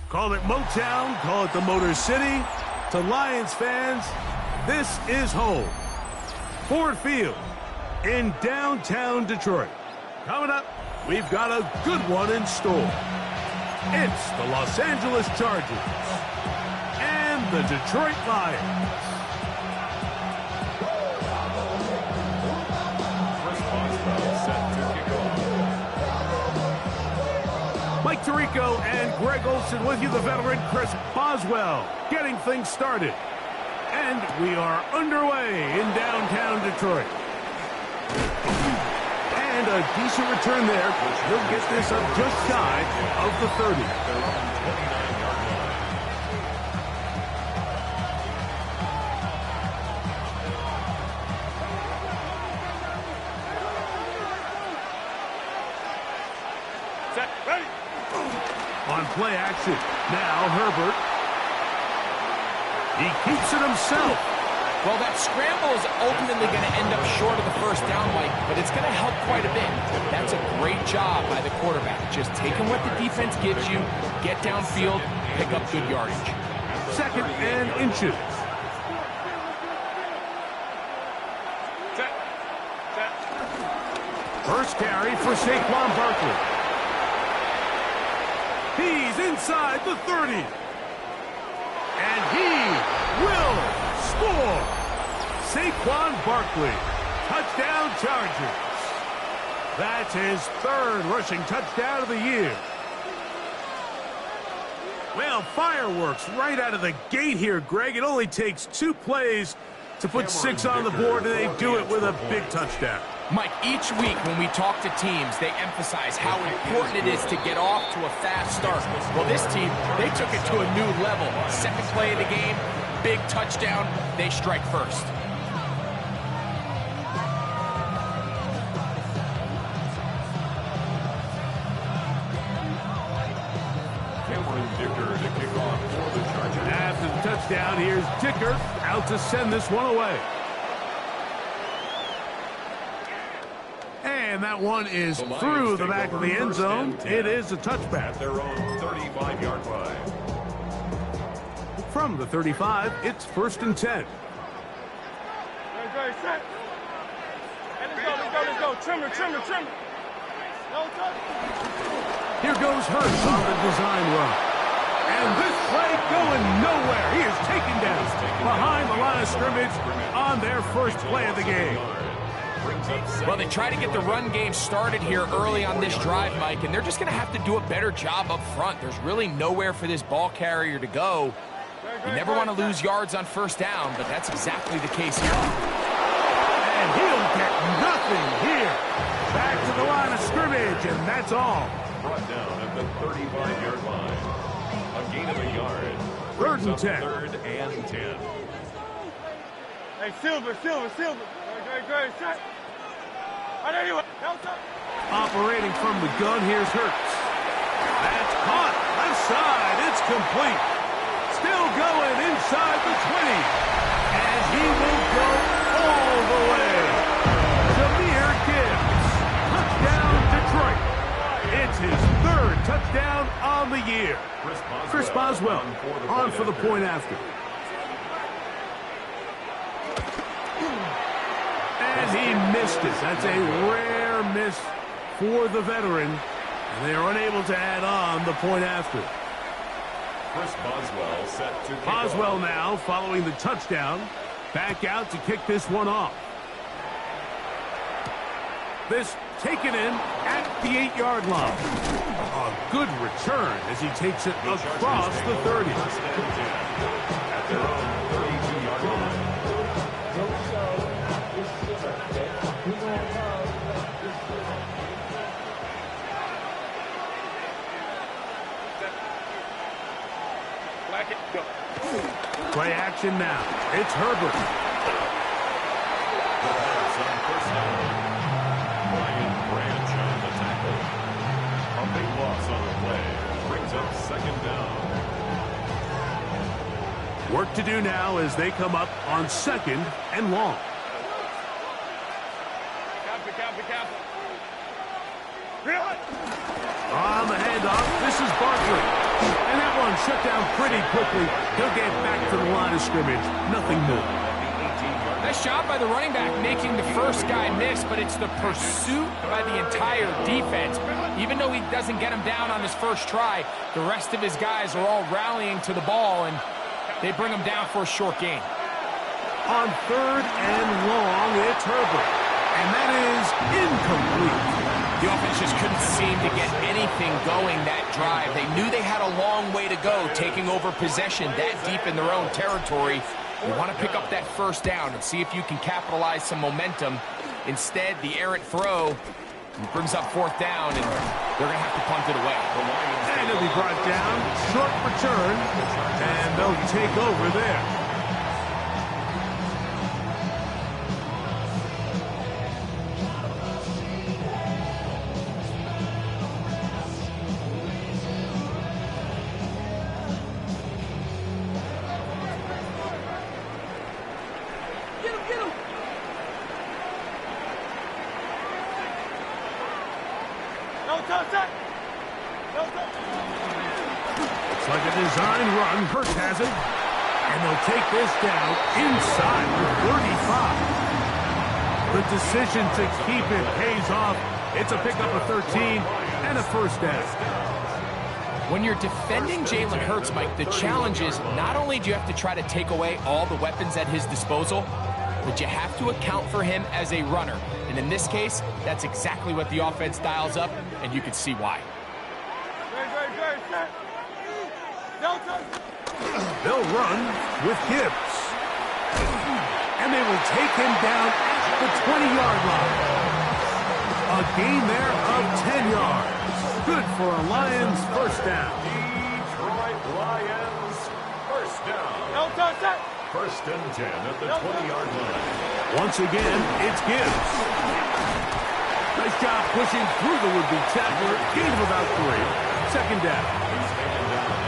Call it Motown, call it the Motor City. To Lions fans, this is home. Ford Field in downtown Detroit. Coming up, we've got a good one in store. It's the Los Angeles Chargers and the Detroit Lions. Mike Tirico and Greg Olson with you, the veteran Chris Boswell, getting things started. And we are underway in downtown Detroit. And a decent return there. He'll get this up just shy of the 30. Set, ready. On play action. Now Herbert. He keeps it himself. Well, that scramble is ultimately going to end up short of the first down, Mike, but it's going to help quite a bit. That's a great job by the quarterback. Just taking what the defense gives you, get downfield, pick up good yardage. 2nd and inches. Set. Set. First carry for Saquon Barkley. He's inside the 30. And he will score. Saquon Barkley. Touchdown Chargers. That's his 3rd rushing touchdown of the year. Well, fireworks right out of the gate here, Greg. It only takes 2 plays to put 6 on the board, and they do it with a big touchdown. Mike, each week when we talk to teams, they emphasize how important it is to get off to a fast start. Well, this team, they took it to a new level. 2nd play of the game, big touchdown, they strike first. After the touchdown, here's Dicker out to send this one away. And that one is through the back of the end zone. It is a touchback. At their own 35-yard line. From the 35, it's 1st and 10. Ready, set. And let's go. Trimmer. No touch. Here goes Hurts on the design run. And this play going nowhere. He is taken down behind the line of scrimmage on their first play of the game. Well, they try to get the run game started here early on this drive, Mike, and they're just going to have to do a better job up front. There's really nowhere for this ball carrier to go. You never want to lose yards on 1st down, but that's exactly the case here. And he'll get nothing here. Back to the line of scrimmage, and that's all. Brought down at the 35-yard line. A gain of a yard. 3rd and 10. 3rd and 10. Hey, Silver. Great, set. Anyway, no touch. Operating from the gun, here's Hurts. That's caught. Left side, it's complete. Still going inside the 20. And he will go all the way. Jahmyr Gibbs. Touchdown, Detroit. It's his 3rd touchdown on the year. Chris Boswell on for the point after. And he missed it. That's a rare miss for the veteran. And they are unable to add on the point after. Chris Boswell set to Boswell now following the touchdown. Back out to kick this one off. This taken in at the 8-yard line. A good return as he takes it across the 30. At their own 32-yard line. Play action now. It's Herbert. The pass on 1st down. Brian Branch on the tackle. A big loss on the play. Brings up 2nd down. Work to do now as they come up on 2nd and long. Copy. On the handoff, this is Barkley. And that one shut down pretty quickly. He'll get back to the line of scrimmage. Nothing more. Nice job by the running back making the first guy miss, but it's the pursuit by the entire defense. Even though he doesn't get him down on his first try, the rest of his guys are all rallying to the ball, and they bring him down for a short gain. On 3rd and long, it's Herbert. And that is incomplete. The offense just couldn't seem to get anything going that drive. They knew they had a long way to go, taking over possession that deep in their own territory. You want to pick up that first down and see if you can capitalize some momentum. Instead, the errant throw brings up 4th down, and they're going to have to punt it away. And it'll be brought down, short return, and they'll take over there. Looks like a design run. Hurts has it. And they'll take this down inside the 35. The decision to keep it pays off. It's a pickup of 13 and a first down. When you're defending Jalen Hurts, Mike, the challenge is not only do you have to try to take away all the weapons at his disposal, but you have to account for him as a runner. And in this case, that's exactly what the offense dials up, and you can see why. They'll run with Gibbs. And they will take him down at the 20-yard line. A gain there of 10 yards. Good for a Lions first down. Detroit Lions first down. First and 10 at the 20-yard line. Once again, it's Gibbs. Nice job pushing through the would-be tackler. Gain of about 3. Second down.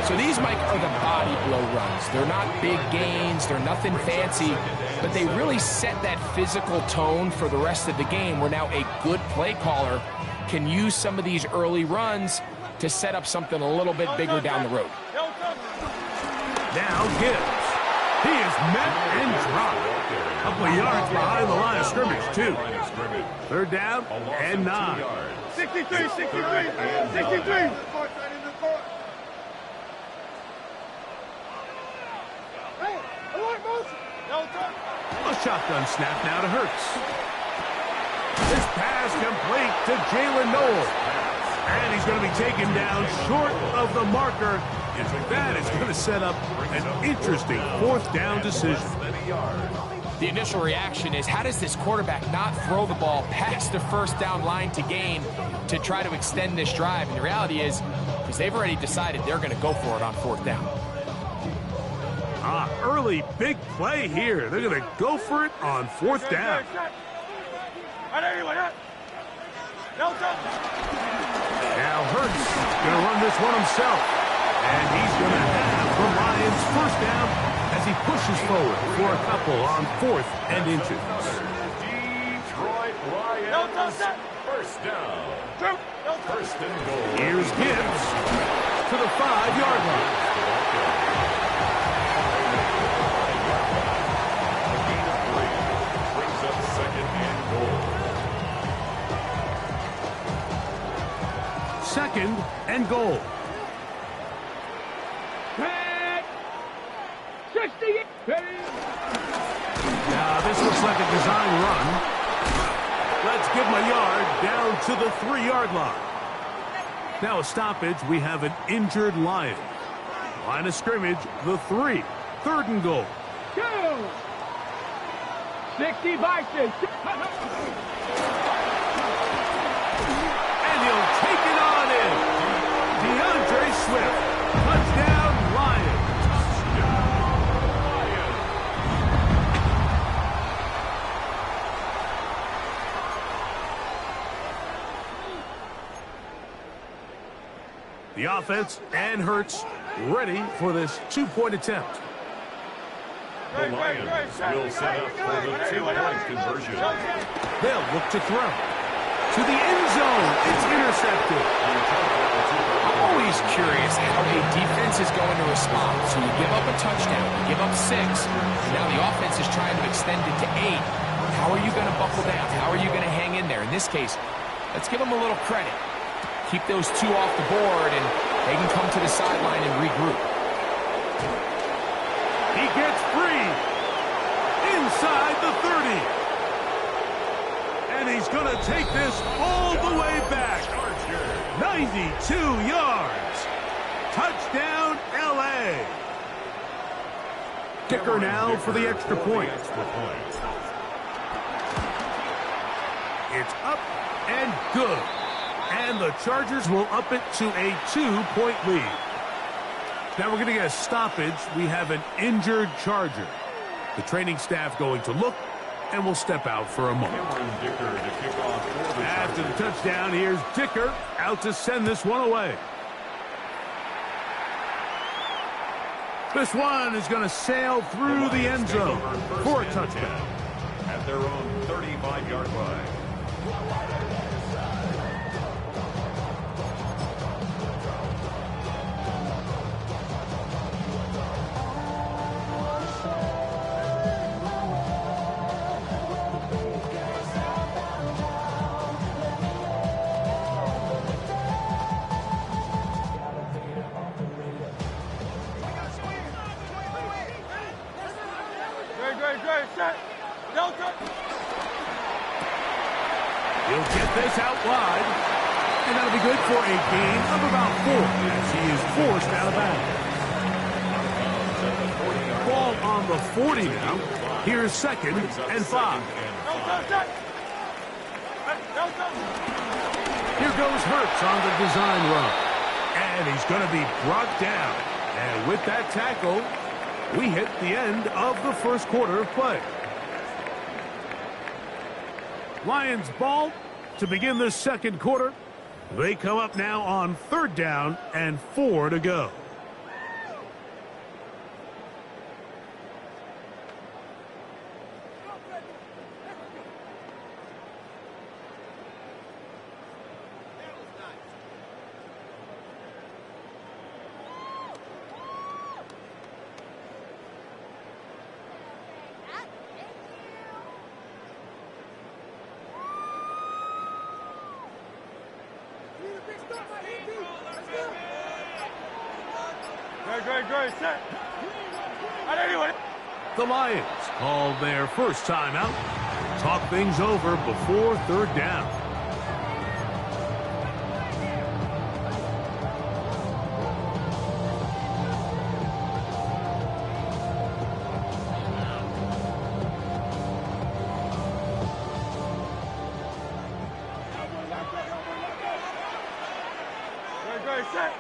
So these, Mike, are the body blow runs. They're not big gains. They're nothing fancy. But they really set that physical tone for the rest of the game, where now a good play caller can use some of these early runs to set up something a little bit bigger down the road. Now Gibbs. He is met and dropped. A couple of yards behind the line of scrimmage, too. 3rd down and 9. 63, 63. A shotgun snap now to Hurts. This pass complete to Jalen Noel. And he's going to be taken down short of the marker. And that is going to set up an interesting 4th down decision. The initial reaction is, how does this quarterback not throw the ball past the 1st down line to gain to try to extend this drive? And the reality is, because they've already decided they're going to go for it on 4th down. Early big play here. They're going to go for it on 4th down. Now Hurts going to run this one himself. And he's going to have the Lions first down as he pushes forward for a couple on 4th and inches. Detroit Lions first down. First and goal. Here's Gibbs to the 5-yard line. Brings up 2nd and goal. 2nd and goal. Now this looks like a design run. Let's give him a yard down to the 3-yard line. Now a stoppage. We have an injured Lion. Line of scrimmage, the 3. 3rd and goal. 60 Vikings. And he'll take it on in. DeAndre Swift. Touchdown, Lions. The offense and Hurts ready for this 2-point attempt. The Lions will set up for the 2-point conversion. They'll look to throw. To the end zone. It's intercepted. I'm always curious, how how a defense is going to respond. So you give up a touchdown, you give up 6, and now the offense is trying to extend it to 8. How are you going to buckle down? How are you going to hang in there? In this case, let's give them a little credit. Keep those 2 off the board, and they can come to the sideline and regroup. He gets free inside the 30. And he's going to take this all the way back. 92 yards. Touchdown, L.A. Kicker now for the extra point. It's up and good. And the Chargers will up it to a 2-point lead. Now we're going to get a stoppage. We have an injured Charger. The training staff going to look, and will step out for a moment. After the touchdown, here's Dicker out to send this one away. This one is going to sail through the end zone for a touchdown. At their own 35-yard line. He'll get this out wide, and that'll be good for a gain of about 4 as he is forced out of bounds. Ball on the 40 now. Here's 2nd and 5. Here goes Hurts on the design run, and he's going to be brought down. And with that tackle, we hit the end of the first quarter of play. Lions ball to begin the second quarter. They come up now on 3rd down and 4 to go. Great, set. The Lions call their first timeout. Talk things over before 3rd down. Great, set.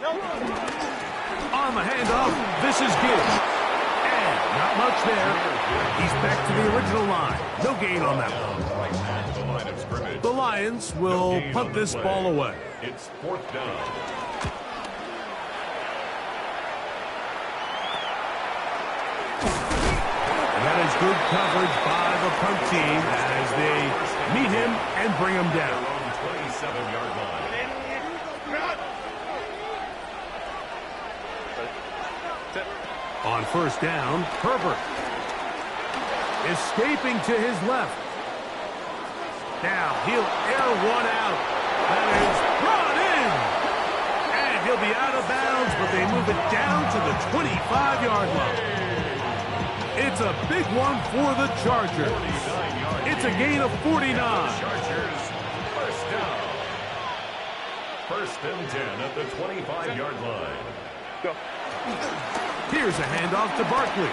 On the handoff, this is Gibbs. And not much there. He's back to the original line. No gain on that one. The Lions will punt this ball away. It's 4th down. And that is good coverage by the punt team as they meet him and bring him down. 27-yard line. On 1st down, Herbert. Escaping to his left. Now he'll air one out. That is brought in. And he'll be out of bounds, but they move it down to the 25-yard line. It's a big one for the Chargers. It's a gain of 49. Chargers, 1st down. 1st and 10 at the 25-yard line. Go. Here's a handoff to Barkley.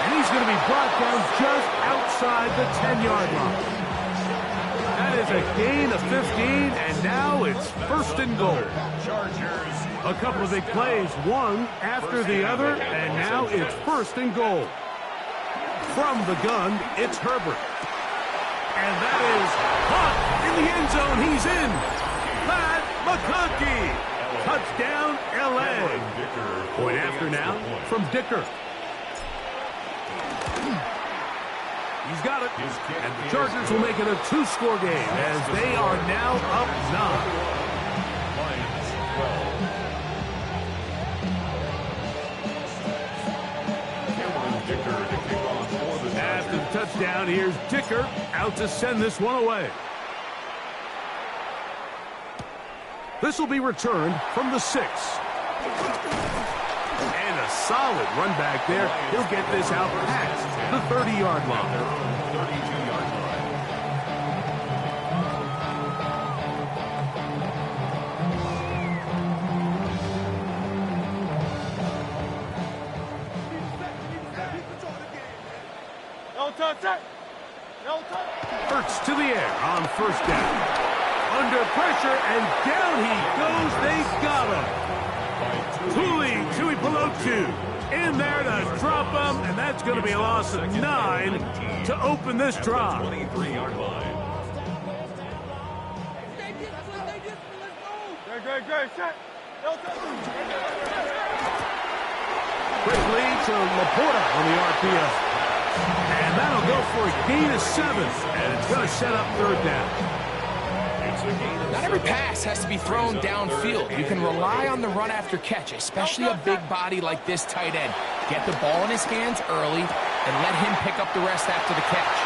And he's going to be brought down just outside the 10-yard line. That is a gain of 15, and now it's 1st and goal. Chargers. A couple of big plays, one after the other, and now it's 1st and goal. From the gun, it's Herbert. And that is caught in the end zone. He's in. Pat McConkey. Touchdown, L.A. Point after now from Dicker. He's got it. And the Chargers will make it a 2-score game as they are now up 9. After the touchdown, here's Dicker out to send this one away. This will be returned from the 6. And a solid run back there. He'll get this out past the 30-yard line. Hurts to the air on first down. Under pressure, and down he goes. They got him. Tui Pelotu in there to drop him, and that's going to be a loss of 9 to open this drive. 23-yard line. Quickly to Laporta on the RPO. And that'll go for a gain of 7, and it's going to set up third down. Not every pass has to be thrown downfield. You can rely on the run after catch, especially a big body like this tight end. Get the ball in his hands early and let him pick up the rest after the catch.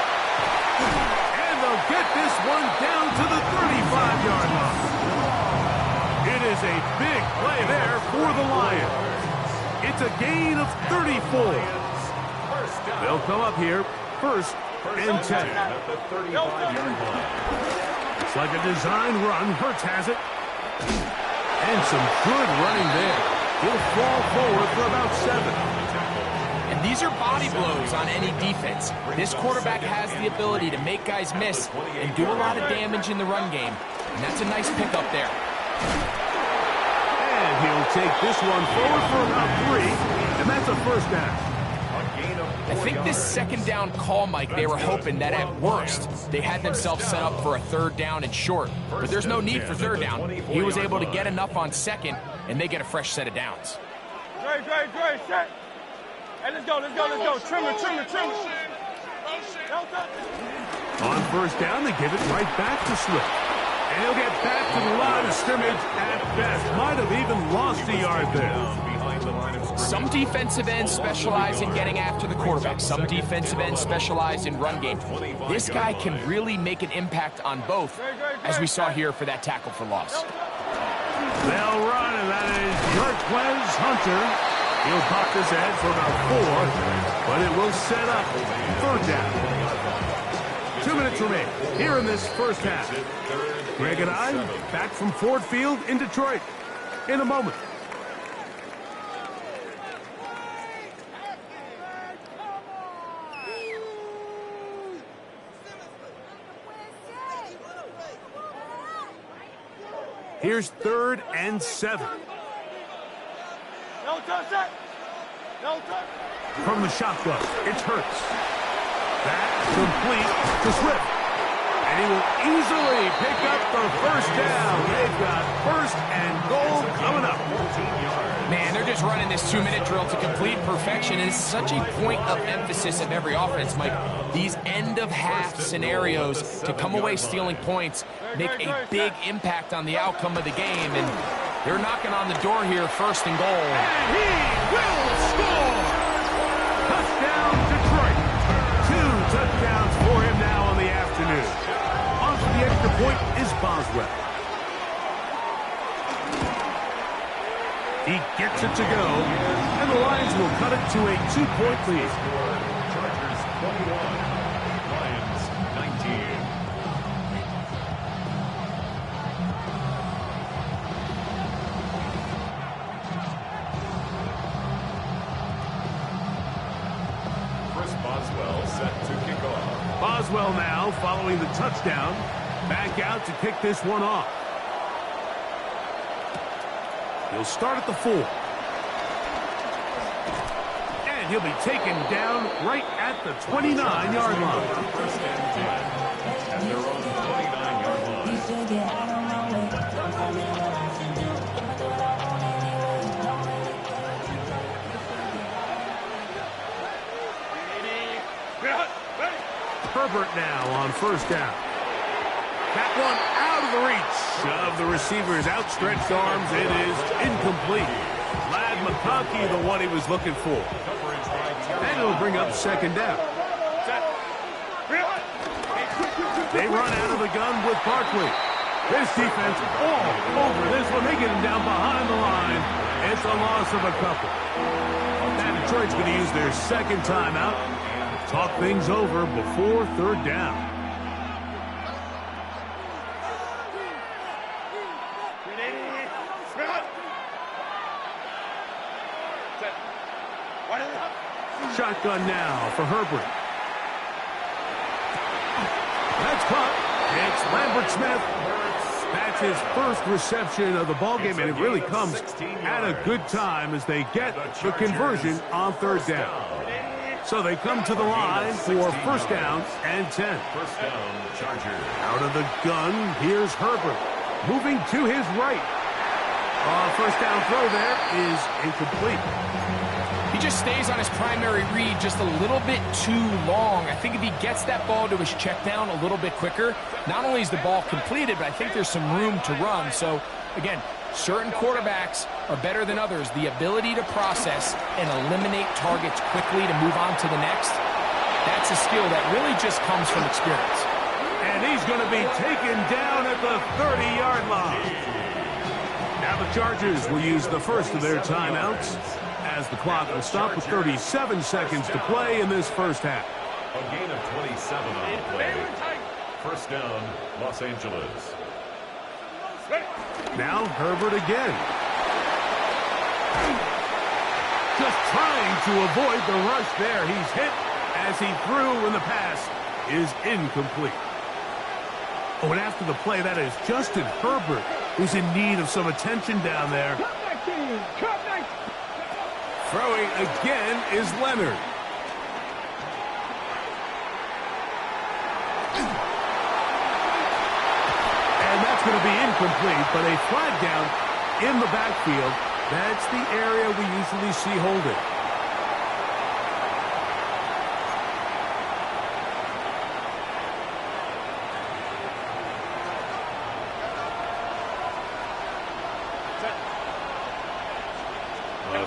And they'll get this one down to the 35-yard line. It is a big play there for the Lions. It's a gain of 34. They'll come up here first and 10. It's like a design run. Hurts has it. And some good running there. He'll fall forward for about 7. And these are body blows on any defense. This quarterback has the ability to make guys miss and do a lot of damage in the run game. And that's a nice pickup there. And he'll take this one forward for about 3. And that's a first down. I think this second down call, Mike, they were hoping that at worst they had themselves set up for a third down and short. But there's no need for third down. He was able to get enough on second, and they get a fresh set of downs. Great, set. Hey, let's go. Trimmer. On first down, they give it right back to Swift. And he'll get back to the line of scrimmage at best. Might have even lost a yard there. Some defensive ends specialize in getting after the quarterback. Some defensive ends specialize in run game. This guy can really make an impact on both, as we saw here for that tackle for loss. They'll run, and that is Jarquez Hunter. He'll pop this ahead for about 4, but it will set up third down. 2 minutes remain here in this first half. Greg and I back from Ford Field in Detroit in a moment. Here's 3rd and 7. No touch. From the shotgun, it's Hurts. That's complete to Swift. And he will easily pick up the first down. They've got 1st and goal coming up. Man, they're just running this 2-minute drill to complete perfection. And it's such a point of emphasis of every offense, Mike. These end-of-half scenarios to come away stealing points make a big impact on the outcome of the game. And they're knocking on the door here, 1st and goal. And he will score! Touchdown, Detroit. 2 touchdowns for him now on the afternoon. On for the extra point is Boswell. He gets it to go, and the Lions will cut it to a 2-point lead. Chargers 21, Lions 19. Chris Boswell set to kick off. Boswell now following the touchdown. Back out to kick this one off. He'll start at the 4. And he'll be taken down right at the 29-yard line. 1st and 10 at their own 29-yard line. Herbert now on 1st down. That one out of the reach of the receiver's outstretched arms. It is incomplete. Lad McConkey, the one he was looking for. And it'll bring up second down. They run out of the gun with Barkley. This defense all over this one. They get him down behind the line. It's a loss of a couple. Now Detroit's going to use their second timeout. Talk things over before third down. Shotgun now for Herbert. That's caught. It's Lambert Smith. That's his first reception of the ballgame, and it really comes at a good time as they get the conversion on third down. So they come to the line for first down and 10. First down, Chargers. Out of the gun, here's Herbert. Moving to his right. First down throw there is incomplete. He just stays on his primary read just a little bit too long. I think if he gets that ball to his check down a little bit quicker, not only is the ball completed, but I think there's some room to run. So, again, certain quarterbacks are better than others. The ability to process and eliminate targets quickly to move on to the next, that's a skill that really just comes from experience. And he's going to be taken down at the 30-yard line. Now the Chargers will use the first of their timeouts as the clock will stop with 37 seconds to play in this first half. A gain of 27 on the play. First down, Los Angeles. Now Herbert again. Just trying to avoid the rush there. He's hit as he threw when the pass is incomplete. Oh, and after the play, that is Justin Herbert, who's in need of some attention down there. Throwing again is Leonard. And that's going to be incomplete, but a flag down in the backfield. That's the area we usually see holding.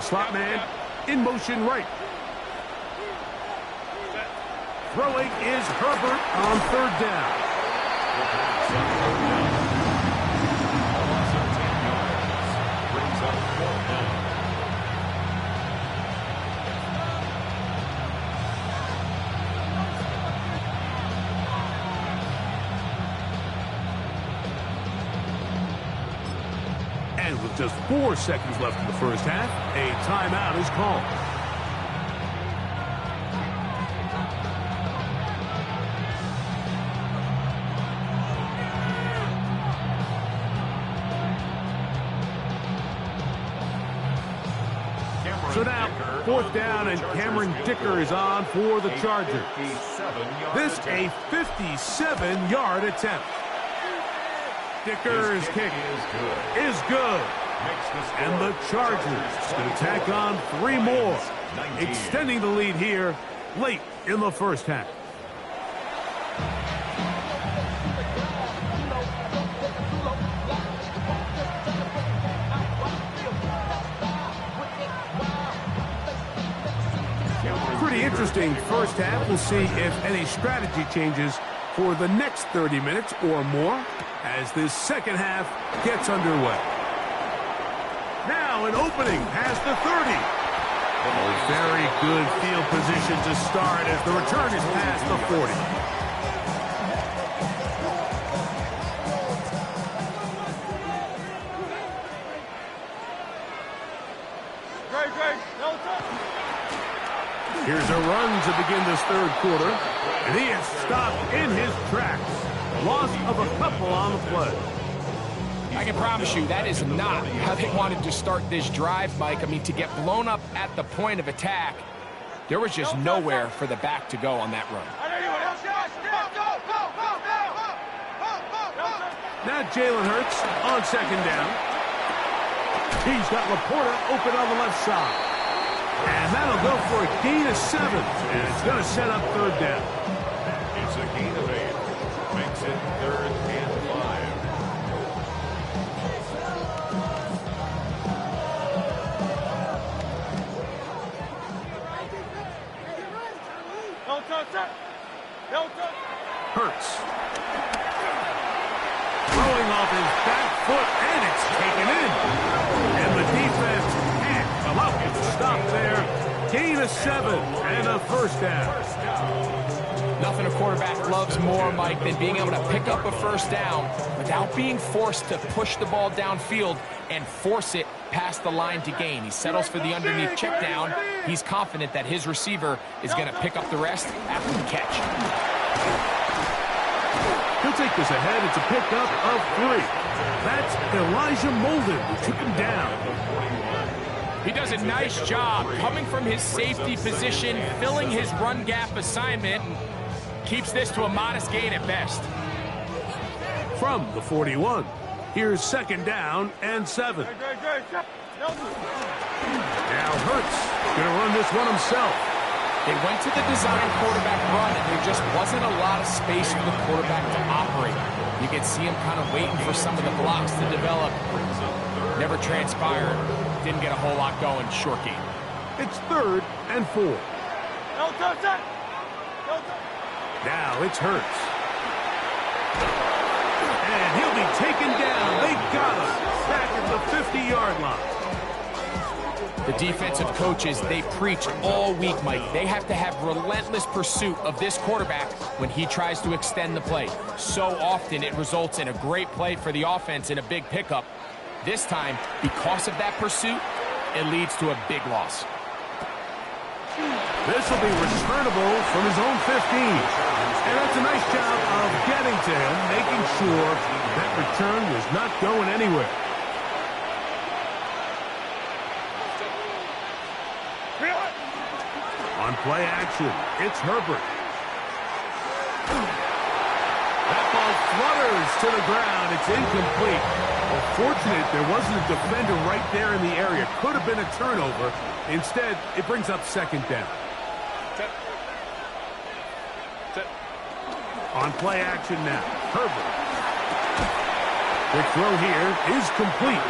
Slot man in motion right. Throwing is Herbert on third down. Brings up fourth down. And with just 4 seconds left in the first half, a timeout is called. So now, fourth down, and Cameron Dicker is on for the Chargers. This a 57-yard attempt. Dicker's kick is good. And the Chargers going to tack on 3 more, extending the lead here late in the first half. Pretty interesting first half. We'll see if any strategy changes for the next 30 minutes or more as this second half gets underway. Now an opening past the 30. A very good field position to start as the return is past the 40. Here's a run to begin this third quarter, and he is stopped in his tracks. Loss of a couple on the play. I can promise you that is not how they wanted to start this drive, Mike. I mean, to get blown up at the point of attack, there was just nowhere for the back to go on that run. Now Jalen Hurts on second down. He's got Laporta open on the left side. And that'll go for a gain of 7. And it's going to set up third down. It's a gain of 8. Makes it 3rd and 5. back foot, and it's taken in. And the defense can't come up with a stop there. Gain of 7 and a first down. Nothing a quarterback loves more, Mike, than being able to pick up a first down without being forced to push the ball downfield and force it past the line to gain. He settles for the underneath check down. He's confident that his receiver is going to pick up the rest after the catch. He'll take this ahead. It's a pickup of 3. That's Elijah Molden who took him down. He does a nice job coming from his safety position, filling his run gap assignment, and keeps this to a modest gain at best. From the 41, here's second down and 7. Now Hurts going to run this one himself. They went to the design quarterback run, and there just wasn't a lot of space for the quarterback to operate. You can see him kind of waiting for some of the blocks to develop. Never transpired. Didn't get a whole lot going. Short game. It's 3rd and 4. Now it's Hurts. And he'll be taken down. They got him back at the 50-yard line. The defensive coaches, they preach all week, Mike. They have to have relentless pursuit of this quarterback when he tries to extend the play. So often it results in a great play for the offense and a big pickup. This time, because of that pursuit, it leads to a big loss. This will be returnable from his own 15. And that's a nice job of getting to him, making sure that return was not going anywhere. On play action, it's Herbert. That ball flutters to the ground. It's incomplete. Well, fortunate there wasn't a defender right there in the area. Could have been a turnover. Instead, it brings up second down. On play action now, Herbert. The throw here is complete.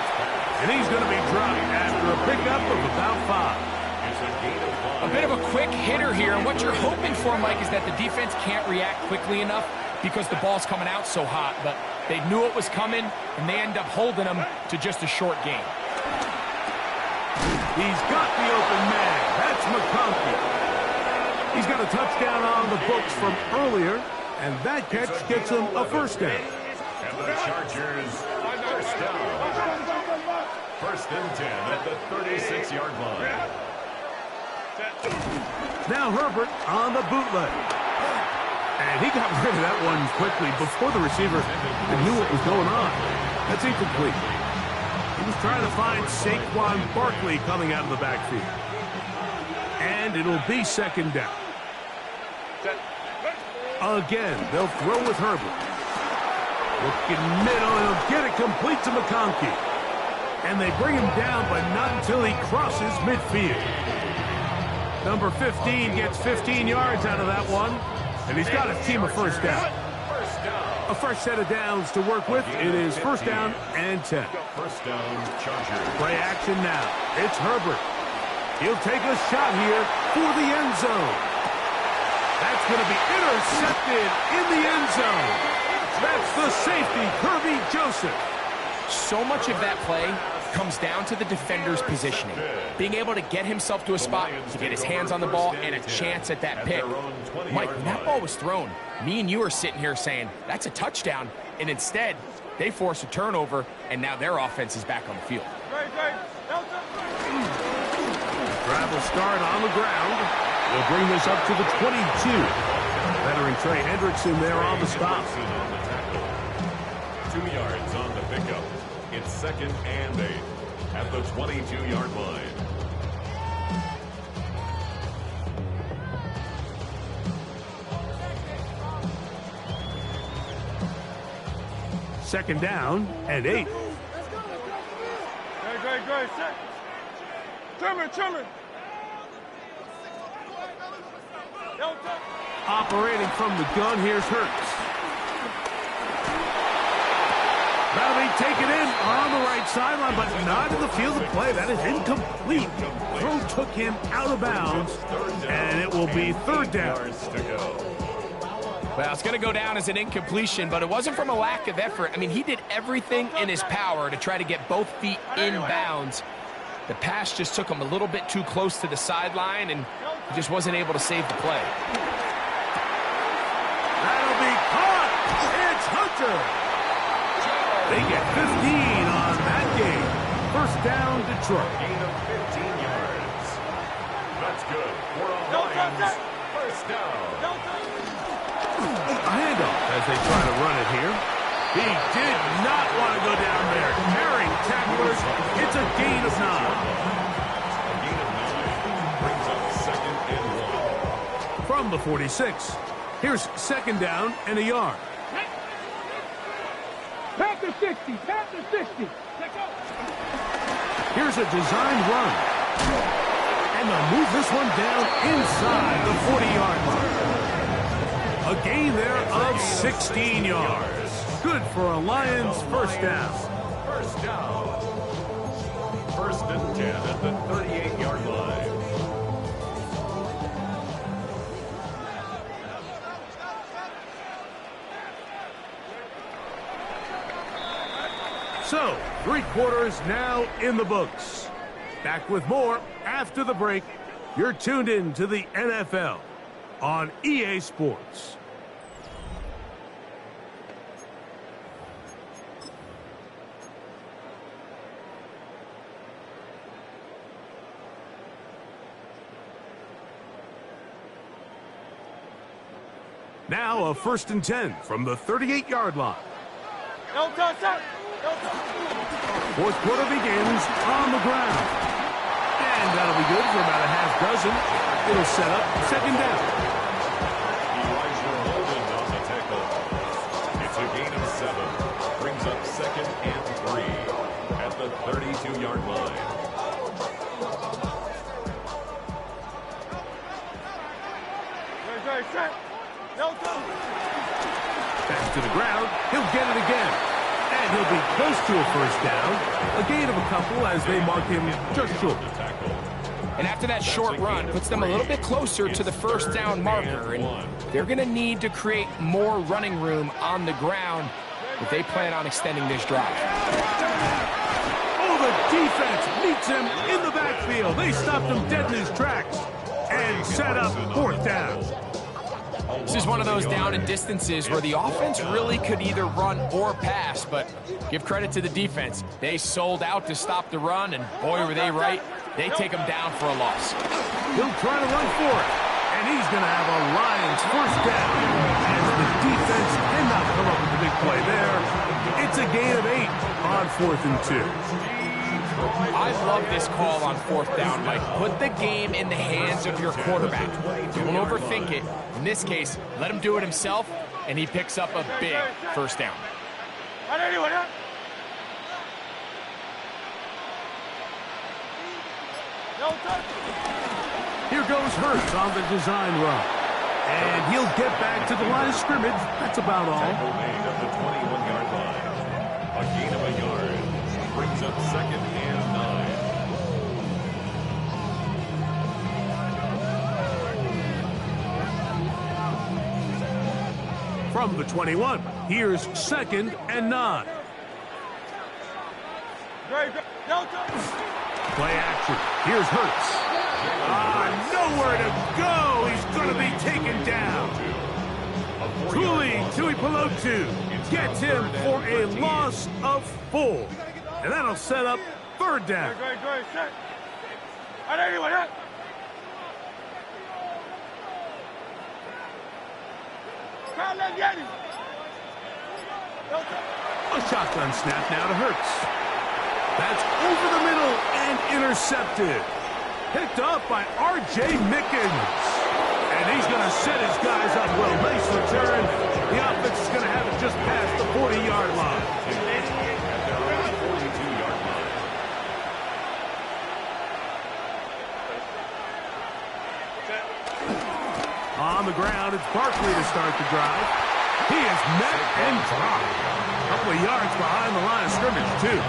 And he's going to be dropped after a pickup of about 5. A bit of a quick hitter here, and what you're hoping for, Mike, is that the defense can't react quickly enough because the ball's coming out so hot, but they knew it was coming, and they end up holding them to just a short game. He's got the open man. That's McConkey. He's got a touchdown on the books from earlier, and that catch gets him a first down. And the Chargers, first down. 1st and 10 at the 36-yard line. Now Herbert on the bootleg. And he got rid of that one quickly before the receiver knew what was going on. That's incomplete. He was trying to find Saquon Barkley coming out of the backfield. And it'll be second down. Again, they'll throw with Herbert. Looking middle, and he'll get it complete to McConkey. And they bring him down, but not until he crosses midfield. Number 15 gets 15 yards out of that one, and he's got his team a first down. A fresh set of downs to work with. It is first down and 10. First down, Chargers. Play action now. It's Herbert. He'll take a shot here for the end zone. That's going to be intercepted in the end zone. That's the safety, Kirby Joseph. So much of that play comes down to the defender's positioning. Being able to get himself to a spot to get his hands on the ball and a chance at that pick. Mike, when that ball was thrown, me and you are sitting here saying, that's a touchdown. And instead, they force a turnover, and now their offense is back on the field. Drive will start on the ground. We'll bring this up to the 22. Veteran Trey Hendrickson there on the stop. 2 yards on the pickup. It's 2nd and 8 at the 22-yard line. Second down and 8. Great. Trimmer. Operating from the gun, here's Hurts. That'll be taken in on the right sideline, but not in the field of play. That is incomplete. Throw took him out of bounds, and it will be third down. Well, it's going to go down as an incompletion, but it wasn't from a lack of effort. I mean, he did everything in his power to try to get both feet in bounds. The pass just took him a little bit too close to the sideline, and he just wasn't able to save the play. That'll be caught. It's Hunter. They get 15 on that game. First down, Detroit. Gain of 15 yards. That's good for a Lions first down. A handoff as they try to run it here. He did not want to go down there. Carrying tacklers. It's a gain of 9. A gain of 9 brings up 2nd and 1. From the 46. Here's 2nd down and a yard. Panther 60, Panther 60. Here's a designed run. And they'll move this one down inside the 40-yard line. A gain there of 16 yards. Good for a Lions first down. First down. 1st and 10 at the 38-yard line. So, 3 quarters now in the books. Back with more after the break. You're tuned in to the NFL on EA Sports. Now a 1st and 10 from the 38-yard line. No touch, sir. No touch. 4th quarter begins on the ground. And that'll be good for about a half dozen. It'll set up 2nd down. Elijah Molden on the tackle. It's a gain of 7. Brings up 2nd and 3 at the 32-yard line. Very set. No touch. Back to the ground. He'll get it again. And he'll be close to a first down. A gain of a couple as they mark him just short. And after that short run, puts them a little bit closer to the first down marker. And they're going to need to create more running room on the ground if they plan on extending this drive. Oh, the defense meets him in the backfield. They stopped him dead in his tracks and set up 4th down. This is one of those down and distances where the offense really could either run or pass, but give credit to the defense. They sold out to stop the run, and boy, were they right. They take him down for a loss. He'll try to run for it, and he's going to have a Lions first down as the defense cannot come up with a big play there. It's a gain of 8 on 4th and 2. I love this call on 4th down, Mike. Put the game in the hands of your quarterback. Don't overthink it. In this case, let him do it himself, and he picks up a big first down. Here goes Hurts on the design run. And he'll get back to the line of scrimmage. That's about all. Tackle made at the 21-yard line. A gain of a yard. Brings up 2nd and 9. From the 21, here's 2nd and 9. Play action. Here's Hurts. Nowhere to go. He's going to be taken down. Tuli Pelotu gets him for a loss of 4. And that'll set up 3rd down. A shotgun snap now to Hurts. That's over the middle and intercepted. Picked up by R.J. Mickens. And he's going to set his guys up well. Nice return. The offense is going to have it just past the 40-yard line. On the ground, it's Barkley to start the drive. He is met and dropped. A couple of yards behind the line of scrimmage, too.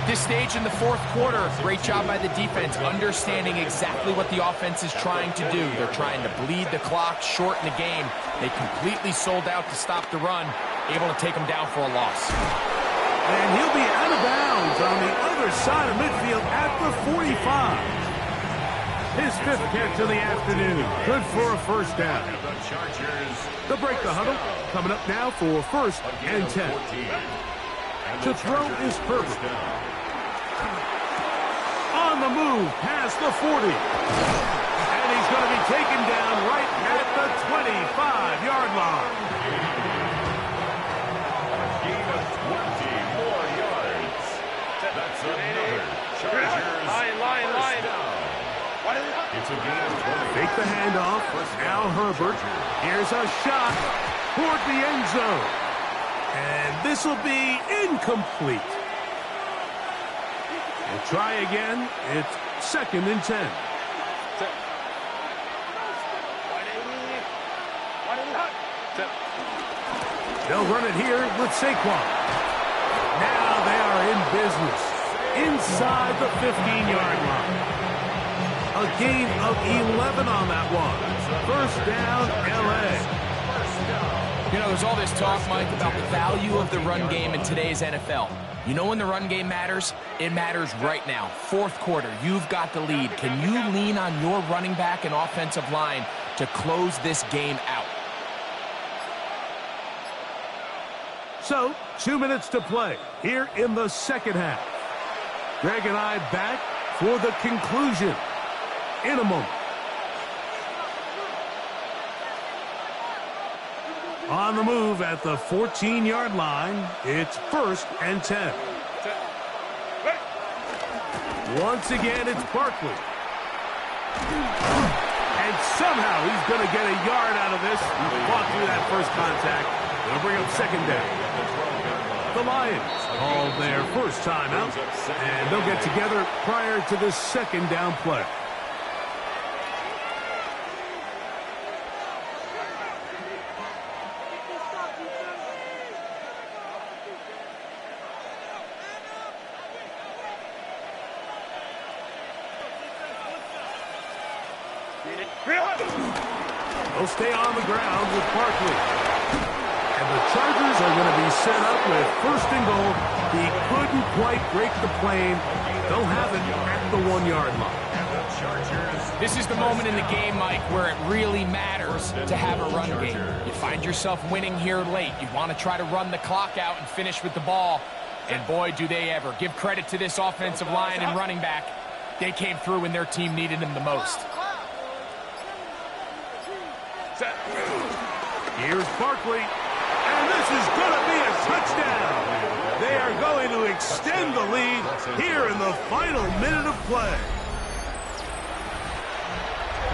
At this stage in the fourth quarter, great job by the defense, understanding exactly what the offense is trying to do. They're trying to bleed the clock, shorten the game. They completely sold out to stop the run, able to take them down for a loss. And he'll be out of bounds on the other side of midfield at the 45. His fifth catch of the afternoon. Good for a first down. They'll break the huddle. Coming up now for first and 10. To throw is Herbert. On the move past the 40. And he's going to be taken down right at the 25-yard line. A gain of 20 more yards. That's another Chargers Line. It's a gain of 20. Take the handoff. Now Herbert. Here's a shot toward the end zone. And this will be incomplete. We'll try again. It's second and 10. They'll run it here with Saquon. Now they are in business inside the 15-yard line. A gain of 11 on that one. First down, L.A. You know, there's all this talk, Mike, about the value of the run game in today's NFL. You know when the run game matters? It matters right now. Fourth quarter, you've got the lead. Can you lean on your running back and offensive line to close this game out? So, 2 minutes to play here in the second half. Greg and I back for the conclusion in a moment. On the move at the 14-yard line, it's first and 10. Once again, it's Barkley. And somehow he's going to get a yard out of this. He fought through that first contact. They'll bring up second down. The Lions called their first timeout, and they'll get together prior to this second down play. They'll stay on the ground with Barkley. And the Chargers are going to be set up with first and goal. He couldn't quite break the plane. They'll have it at the 1-yard line. This is the moment in the game, Mike, where it really matters to have a run game. You find yourself winning here late. You want to try to run the clock out and finish with the ball. And boy, do they ever. Give credit to this offensive line and running back. They came through when their team needed them the most. Here's Barkley, and this is going to be a touchdown. They are going to extend the lead here in the final minute of play.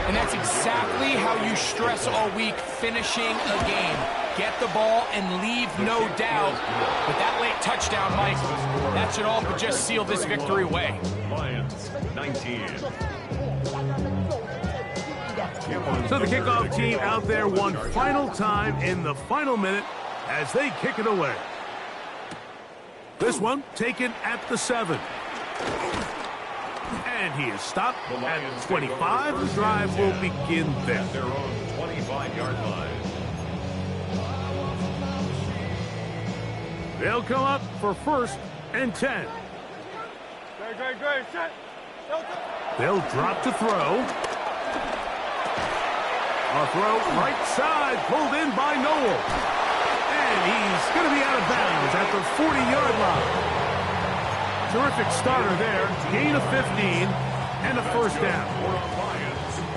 And that's exactly how you stress all week, finishing a game. Get the ball and leave no doubt. But that late touchdown, Mike, that should all but just seal this victory away. Lions 19. So the kickoff team out there one final time in the final minute as they kick it away. This one taken at the 7. And he is stopped at 25. The drive will begin there. Their own 25-yard line. They'll come up for first and 10. Great. Set. They'll drop to throw. A throw right side, pulled in by Noel. And he's going to be out of bounds at the 40-yard line. Terrific starter there. Gain of 15 and a first down.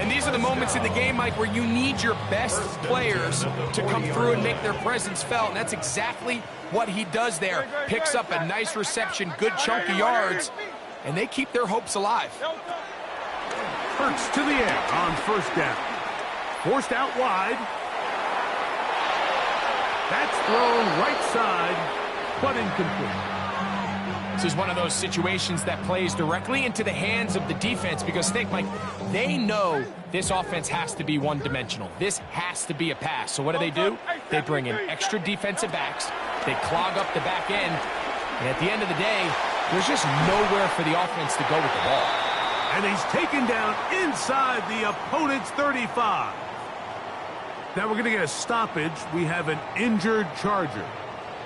And these are the moments in the game, Mike, where you need your best players to come through and make their presence felt. And that's exactly what he does there. Picks up a nice reception, good chunk of yards, and they keep their hopes alive. Hurts to the air on first down. Forced out wide. That's thrown right side, but incomplete. This is one of those situations that plays directly into the hands of the defense because, think, Mike, they know this offense has to be one-dimensional. This has to be a pass. So what do? They bring in extra defensive backs. They clog up the back end. And at the end of the day, There's just nowhere for the offense to go with the ball. And he's taken down inside the opponent's 35. Now we're going to get a stoppage. We have an injured Charger.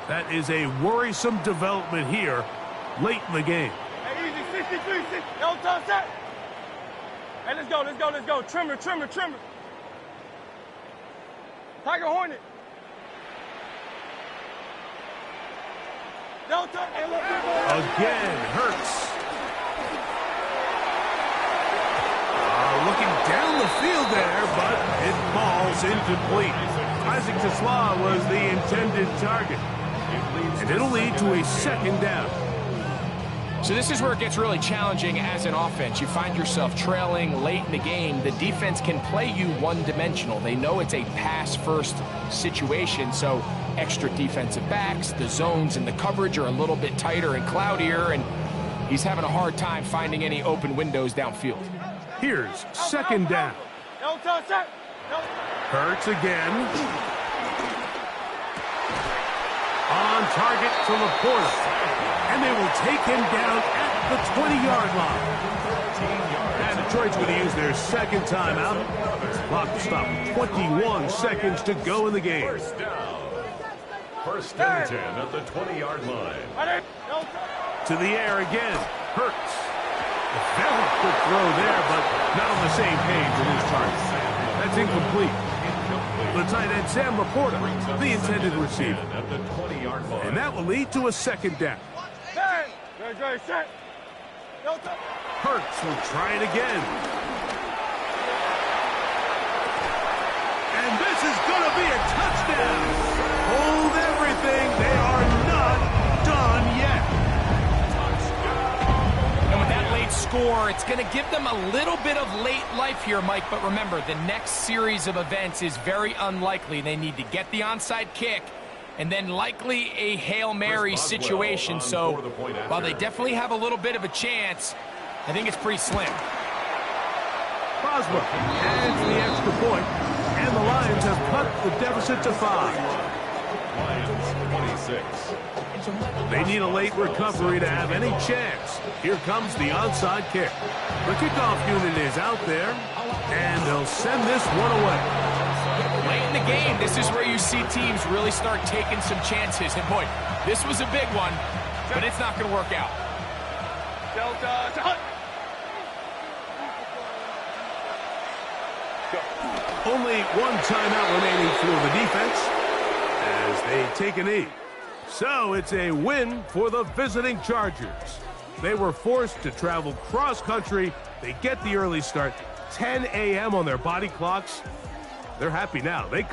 That is a worrisome development here late in the game. Hey, easy, 63, 60. No touch that. Hey, let's go, let's go, let's go. Trimmer, trimmer, trimmer. Tiger Hornet. No touch. Hey, look, Again, Hurts. Looking down the field there, but it falls incomplete. Isaac Tesla was the intended target. And it'll lead to a second down. So this is where it gets really challenging as an offense. You find yourself trailing late in the game. The defense can play you one-dimensional. They know it's a pass-first situation, so extra defensive backs, the zones and the coverage are a little bit tighter and cloudier, and he's having a hard time finding any open windows downfield. Here's second down. No touch that. No. Hurts again. On target to Laporta. And they will take him down at the 20-yard line. And Detroit's going to use their second timeout. Clock to stop. 21 seconds to go in the game. First and 10 at the 20-yard line. To the air again. Hurts. A very good throw there, but not on the same page with his target. That's incomplete. The tight end, Sam Laporta, the intended receiver. And that will lead to a second down. Hurts will try it again. And this is going to be a touchdown. Hold everything. They are not done yet. And with that late score, it's going to give them a little bit of late life here, Mike. But remember, the next series of events is very unlikely. They need to get the onside kick and then likely a Hail Mary situation. So while they definitely have a little bit of a chance, I think it's pretty slim. Boswell adds the extra point, and the Lions have cut the deficit to 5. Lions 26. They need a late recovery to have any chance. Here comes the onside kick. The kickoff unit is out there, and they'll send this one away. Late in the game, this is where you see teams really start taking some chances. And boy, this was a big one, but it's not going to work out. Only one timeout remaining for the defense as they take a knee. So it's a win for the visiting Chargers. They were forced to travel cross-country. They get the early start, 10 a.m. on their body clocks. They're happy now. They